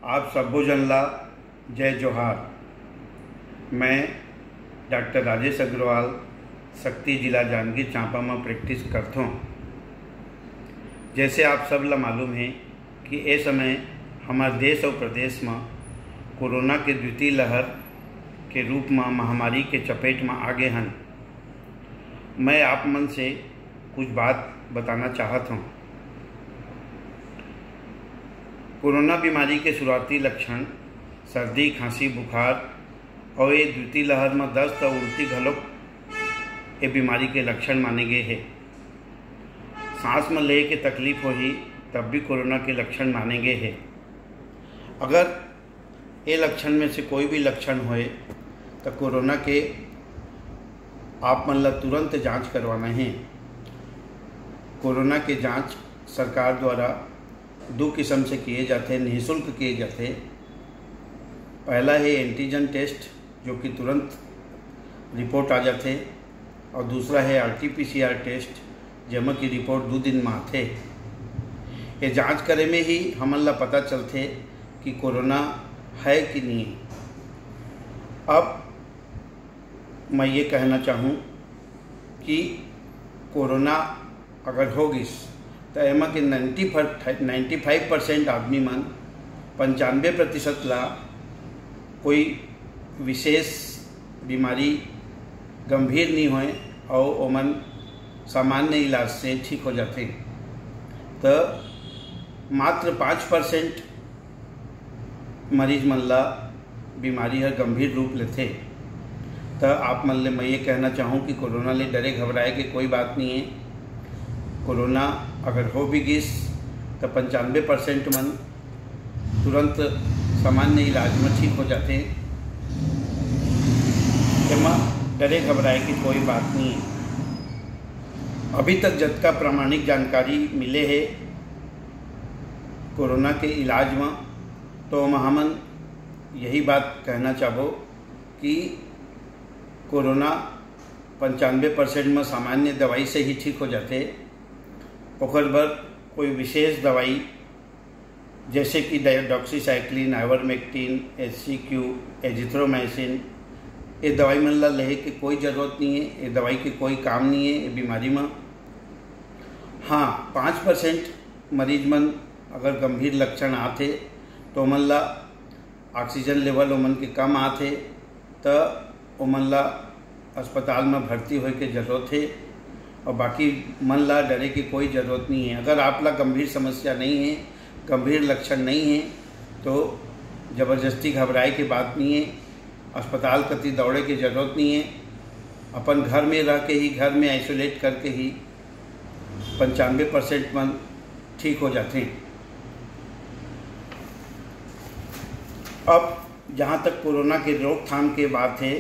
आप सब्बो जन ला जय जोहार। मैं डॉक्टर राजेश अग्रवाल शक्ति जिला जांजगीर चांपा में प्रैक्टिस करता हूँ। जैसे आप सब ला मालूम है कि ए समय हमारे देश और प्रदेश में कोरोना के द्वितीय लहर के रूप में महामारी के चपेट में आ गए हैं। मैं आप मन से कुछ बात बताना चाहता हूँ। कोरोना बीमारी के शुरुआती लक्षण सर्दी, खांसी, बुखार और ये द्वितीय लहर में दस्त और उल्टी घलोक ये बीमारी के लक्षण माने गए हैं। सांस में ले के तकलीफ हो ही तब भी कोरोना के लक्षण माने गए हैं। अगर ये लक्षण में से कोई भी लक्षण होए तो कोरोना के आप मन ला तुरंत जांच करवाना है। कोरोना के जांच सरकार द्वारा दो किस्म से किए जाते हैं, निःशुल्क किए जाते हैं। पहला है एंटीजन टेस्ट जो कि तुरंत रिपोर्ट आ जाते, और दूसरा है RT-PCR टेस्ट जमा की रिपोर्ट 2 दिन में आते। ये जांच करे में ही हमन ला पता चलते कि कोरोना है कि नहीं। अब मैं ये कहना चाहूँ कि कोरोना अगर होगी तो एमा के 95% आदमी मन 95% ला कोई विशेष बीमारी गंभीर नहीं होए और ओमन सामान्य इलाज से ठीक हो जाते। तो मात्र 5% मरीज मन ला बीमारी है गंभीर रूप लेते। तो आप मन ले मैं ये कहना चाहूँ कि कोरोना ले डरे घबराए के कोई बात नहीं है। कोरोना अगर हो भी गिस तो 95% मन तुरंत सामान्य इलाज में ठीक हो जाते हैं। इसमें डरे घबराए की कोई बात नहीं है। अभी तक जब का प्रामाणिक जानकारी मिले है कोरोना के इलाज में, तो हमन यही बात कहना चाहो कि कोरोना 95% में सामान्य दवाई से ही ठीक हो जाते। ओकर बर कोई विशेष दवाई जैसे कि डॉक्सीसाइक्लिन, आइवरमेक्टिन, HCQ, एजिथ्रोमाइसिन, ये दवाई मन ला लेहे की कोई ज़रूरत नहीं है। ये दवाई के कोई काम नहीं है ये बीमारी में। हाँ, 5% मरीज मन अगर गंभीर लक्षण आते तो ओमन ला ऑक्सीजन लेवल ओमन के कम आते तो ओमन ला अस्पताल में भर्ती होए के जरूरत है। और बाकी मन ला डरे की कोई ज़रूरत नहीं है। अगर आप ला गंभीर समस्या नहीं है, गंभीर लक्षण नहीं है, तो ज़बरदस्ती घबराए की बात नहीं है। अस्पताल कति दौड़े की ज़रूरत नहीं है। अपन घर में रह के ही, घर में आइसोलेट करके ही 95% मन ठीक हो जाते हैं। अब जहाँ तक कोरोना के रोकथाम के बात है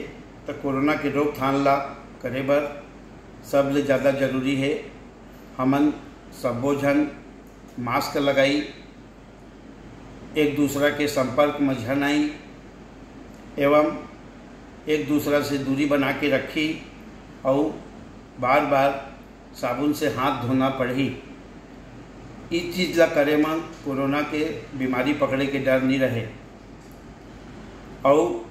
तो कोरोना के रोकथाम ला करे बर सबले ज़्यादा जरूरी है हमन सब्बो झन मास्क लगाई, एक दूसरा के संपर्क में झन आई एवं एक दूसरा से दूरी बना के रखी और बार बार साबुन से हाथ धोना पड़ी। इस चीज़ ला करे में कोरोना के बीमारी पकड़े के डर नहीं रहे। और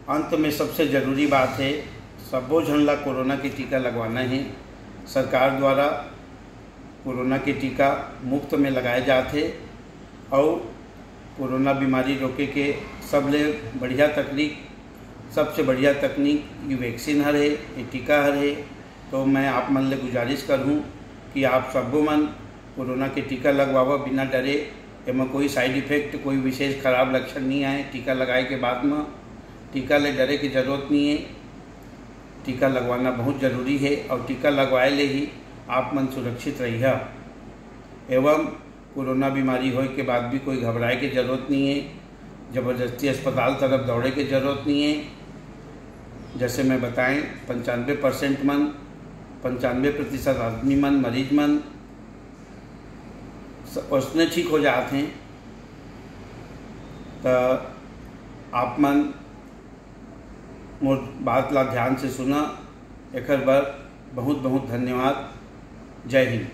अंत में सबसे ज़रूरी बात है सब्बो झन ला कोरोना के टीका लगवाना है। सरकार द्वारा कोरोना के टीका मुफ्त में लगाए जाते और कोरोना बीमारी रोके के सबसे बढ़िया तकनीक ये वैक्सीन हर है, ये टीका हर है। तो मैं आप मन ले गुजारिश करूँ कि आप सब्बो मन कोरोना के टीका लगवावा बिना डरे। एमा कोई साइड इफ़ेक्ट, कोई विशेष खराब लक्षण नहीं आए टीका लगाए के बाद में। टीका ले डरे की ज़रूरत नहीं है। टीका लगवाना बहुत ज़रूरी है और टीका लगवाए ले ही आप मन सुरक्षित रहिए। एवं कोरोना बीमारी होए के बाद भी कोई घबराए की ज़रूरत नहीं है। ज़बरदस्ती अस्पताल तरफ दौड़े की ज़रूरत नहीं है। जैसे मैं बताएं 95% आदमी मन, मरीज मन उसने ठीक हो जाते हैं। तो आप मन मोर बात ला ध्यान से सुना। एकर बर बहुत बहुत धन्यवाद। जय हिंद।